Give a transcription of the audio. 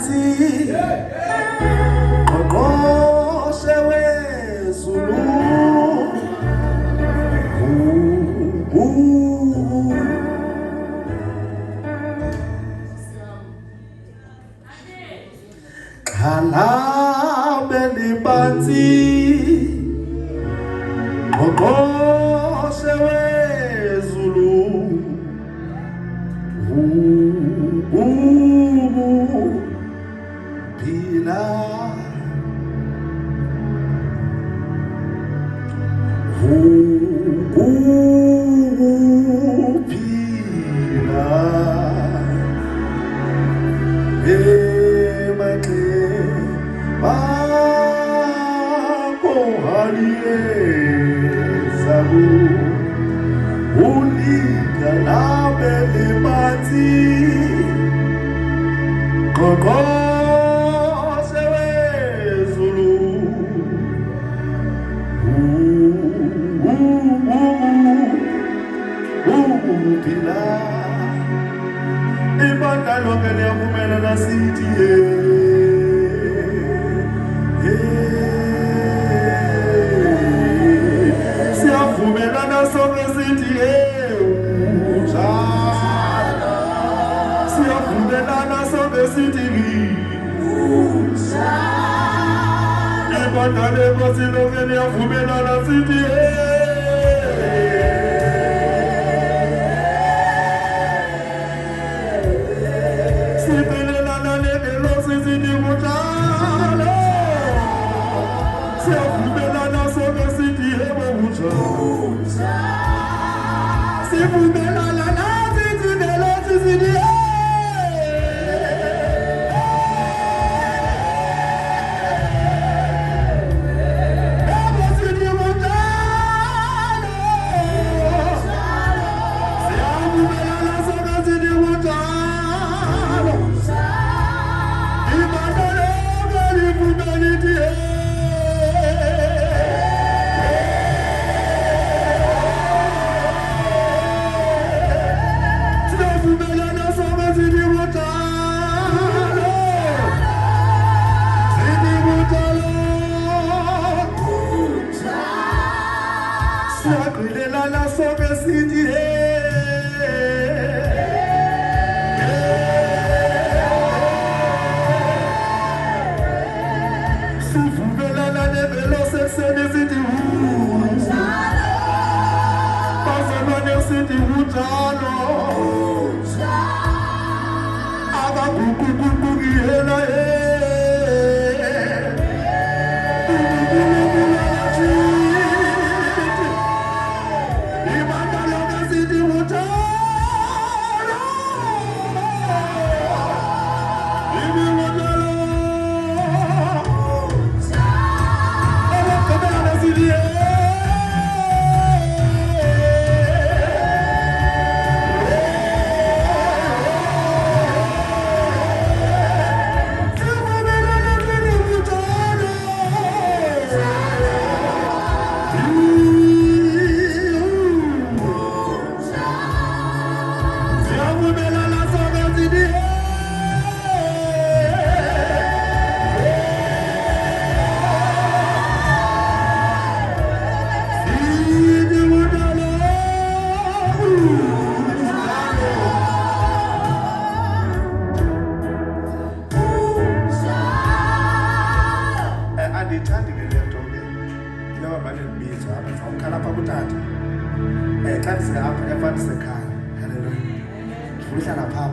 phansi Ngqongqoshe wezulu Khalabele phansi Ngqongqoshe wezulu Phila Phila Bako haliyezabu Ulika labele phansi Ngqongqoshe wezulu Phila Ibandla lonke liyavumelana sithi siyavumelana sonke sithi unjalo siyavumelana sonke sithi unjalo ibandla lenkosi lonke liyavumelana sithi sibelelana nevelosi sithi unjalo siyavumelana sonke sithi sivumelana nathi sinelosi sithi siyavumelana sonke sithi unjalo ibandla lonke livumela lithi Siyakhulelana sonke sithi sivumelana nevelosi ekuseni sithi unjalo bazalwane sithi unjalo abaguguguguhela andithandi ke le nto ke njengoba manje ndibizwa apha ndizawukhala apha kutata xa ndisingapha efandisekhaya haleluya ndifuna uhlala phaa